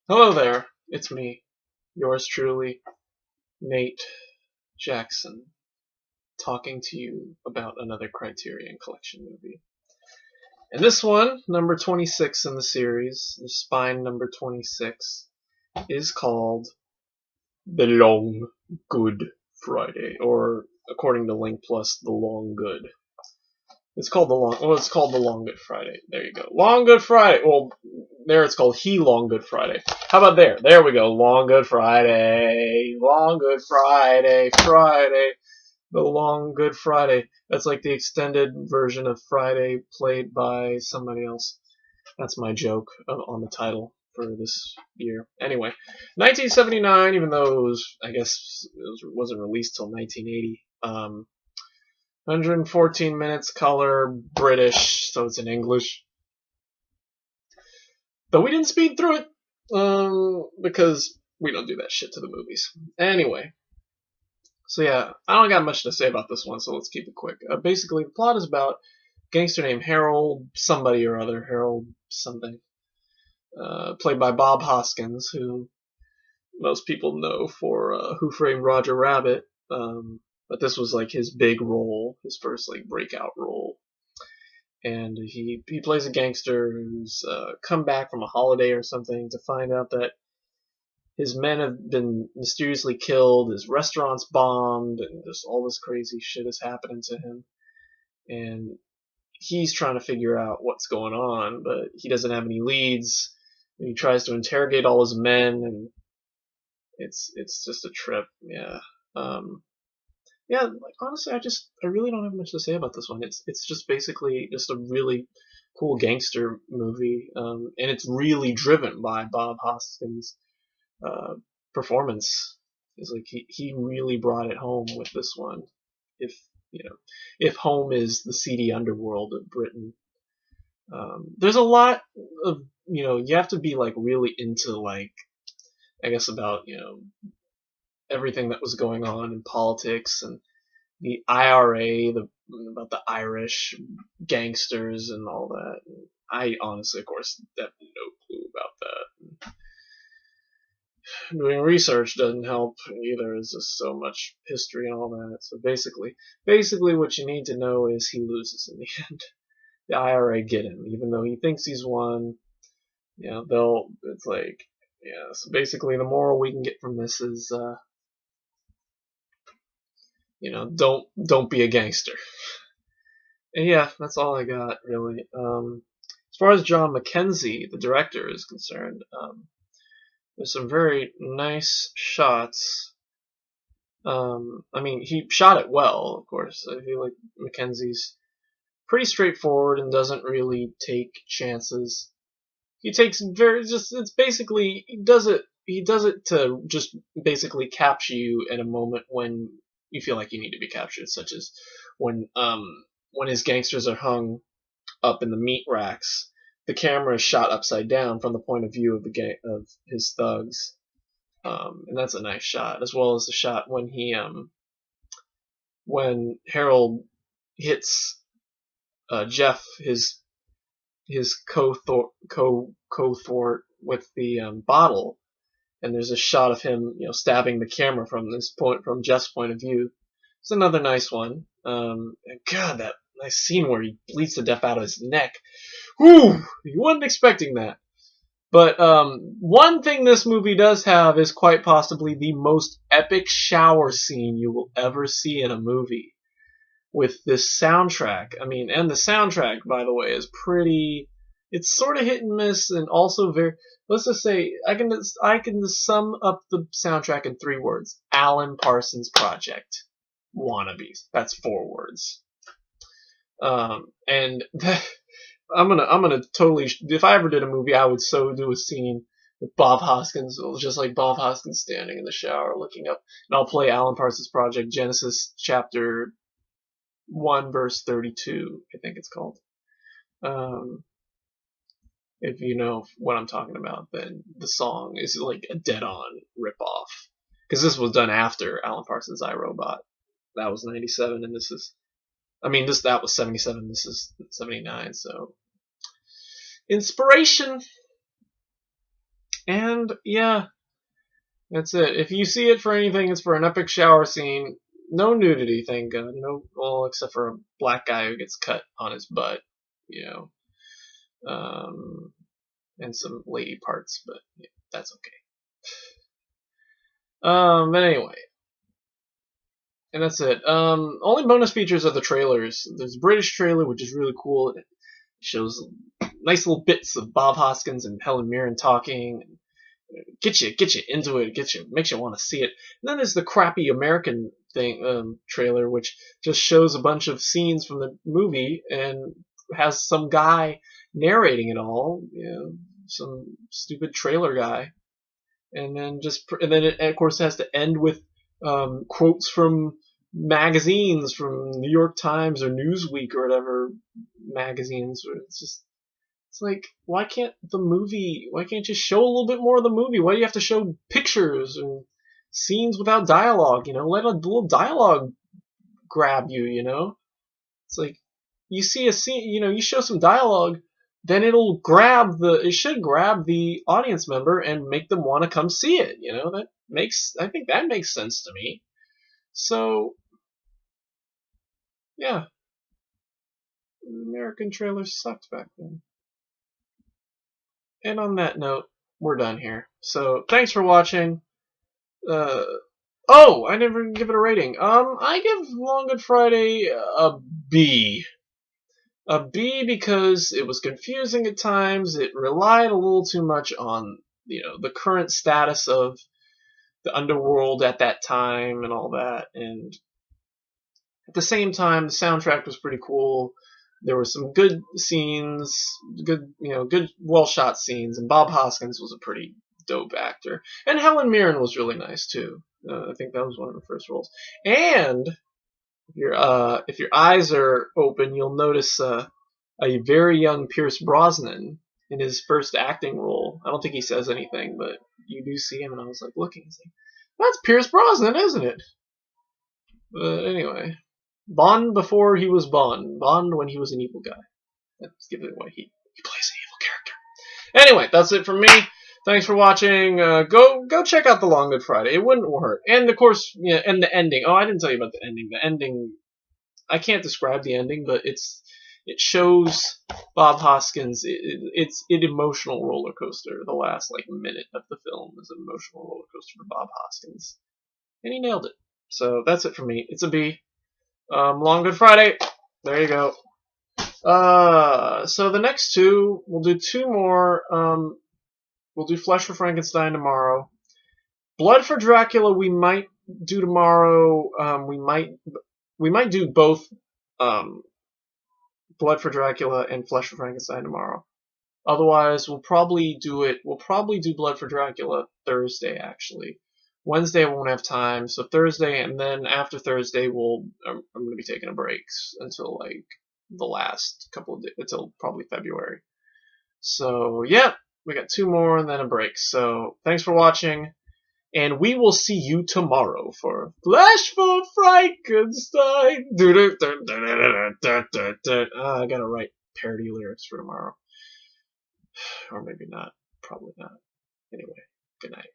Hello there, it's me, yours truly, Nate Jackson, talking to you about another Criterion Collection movie. And this one, number 26 in the series, the spine number 26, is called The Long Good Friday, or according to Link Plus, The Long Good. It's called the Long Good Friday. There you go. Long Good Friday. Well, there it's called Long Good Friday. How about there? There we go. Long Good Friday. Long Good Friday. Friday. The Long Good Friday. That's like the extended version of Friday played by somebody else. That's my joke on the title for this year. Anyway, 1979, even though it was, I guess, wasn't released till 1980. 114 minutes, color, British, so it's in English. But we didn't speed through it, because we don't do that shit to the movies. Anyway, so yeah, I don't got much to say about this one, so let's keep it quick. Basically, the plot is about a gangster named Harold somebody or other, Harold something, played by Bob Hoskins, who most people know for Who Framed Roger Rabbit. But this was like his big role, his first like breakout role. And he plays a gangster who's come back from a holiday or something to find out that his men have been mysteriously killed, his restaurant's bombed, and just all this crazy shit is happening to him. And he's trying to figure out what's going on, but he doesn't have any leads. And he tries to interrogate all his men, and it's just a trip. Yeah. Yeah, like honestly, I really don't have much to say about this one. It's just basically just a really cool gangster movie, and it's really driven by Bob Hoskins' uh, performance. It's like he really brought it home with this one. If you know, if home is the seedy underworld of Britain, there's a lot of you have to be like really into like I guess about everything that was going on in politics and the IRA, about the Irish gangsters and all that. I honestly, of course, have no clue about that. Doing research doesn't help either. There's just so much history and all that. So basically, what you need to know is he loses in the end. The IRA get him, even though he thinks he's won. It's like, yeah. So basically, the moral we can get from this is, don't be a gangster. And yeah, that's all I got really. As far as John Mackenzie, the director, is concerned, there's some very nice shots. I mean, he shot it well, of course. I feel like Mackenzie's pretty straightforward and doesn't really take chances. He takes it's basically he does it to just basically capture you at a moment when you feel like you need to be captured, such as when his gangsters are hung up in the meat racks. The camera is shot upside down from the point of view of of his thugs, and that's a nice shot, as well as the shot when Harold hits Jeff, his co-thwart with the bottle, and there's a shot of him, stabbing the camera from Jeff's point of view. It's another nice one. And God, that nice scene where he bleeds to death out of his neck. Whew! You wasn't expecting that. But one thing this movie does have is quite possibly the most epic shower scene you will ever see in a movie. With this soundtrack. I mean, and the soundtrack, by the way, is pretty. It's sort of hit and miss, and also very. Let's just say I can sum up the soundtrack in 3 words: Alan Parsons Project. Wannabes. That's 4 words. And I'm gonna totally. If I ever did a movie, I would so do a scene with Bob Hoskins, just like Bob Hoskins standing in the shower looking up, and I'll play Alan Parsons Project, Genesis chapter 1 verse 32, I think it's called. If you know what I'm talking about, then the song is like a dead-on rip-off. Because this was done after Alan Parsons' iRobot. That was 97, and that was 77, this is 79, so. Inspiration! And yeah, that's it. If you see it for anything, it's for an epic shower scene. No nudity, thank God. No, well, except for a black guy who gets cut on his butt, you know, and some lady parts, but yeah, that's okay. But anyway, and that's it. Only bonus features are the trailers. There's a British trailer, which is really cool. It shows nice little bits of Bob Hoskins and Helen Mirren talking. Get you into it, makes you want to see it. And then there's the crappy American thing trailer, which just shows a bunch of scenes from the movie and has some guy narrating it all, some stupid trailer guy, and then it of course has to end with quotes from magazines, from New York Times or Newsweek or whatever magazines. It's like, why can't you show a little bit more of the movie? Why do you have to show pictures and scenes without dialogue? Let a little dialogue grab you, It's like, you see a scene, you show some dialogue, then it should grab the audience member and make them want to come see it, I think that makes sense to me. So, yeah. The American trailers sucked back then. And on that note, we're done here. So, thanks for watching. I never give it a rating. I give Long Good Friday a B. A B because it was confusing at times. It relied a little too much on, the current status of the underworld at that time and all that. And at the same time, the soundtrack was pretty cool. There were some good scenes, good well shot scenes, and Bob Hoskins was a pretty dope actor. And Helen Mirren was really nice too. I think that was one of her first roles. And if your eyes are open, you'll notice a very young Pierce Brosnan in his first acting role. I don't think he says anything, but you do see him, and I was like looking, and saying, "That's Pierce Brosnan, isn't it?" But anyway. Bond before he was Bond. Bond when he was an evil guy. Let's give it away. He plays an evil character. Anyway, that's it from me. Thanks for watching. Go check out The Long Good Friday. It wouldn't hurt. And of course, and the ending. Oh, I didn't tell you about the ending. The ending, I can't describe the ending, but it shows Bob Hoskins. It's an emotional roller coaster. The last minute of the film is an emotional roller coaster for Bob Hoskins, and he nailed it. So that's it for me. It's a B. Long Good Friday. There you go. So the next two, we'll do two more. We'll do Flesh for Frankenstein tomorrow. Blood for Dracula we might do tomorrow. We might do both Blood for Dracula and Flesh for Frankenstein tomorrow. Otherwise, we'll probably do Blood for Dracula Thursday, actually. Wednesday I won't have time, so Thursday, and then after Thursday I'm going to be taking a break until the last couple of days, until probably February. So yeah, we got two more and then a break. So thanks for watching, and we will see you tomorrow for Flesh for Frankenstein. I gotta write parody lyrics for tomorrow, or maybe not. Probably not. Anyway, good night.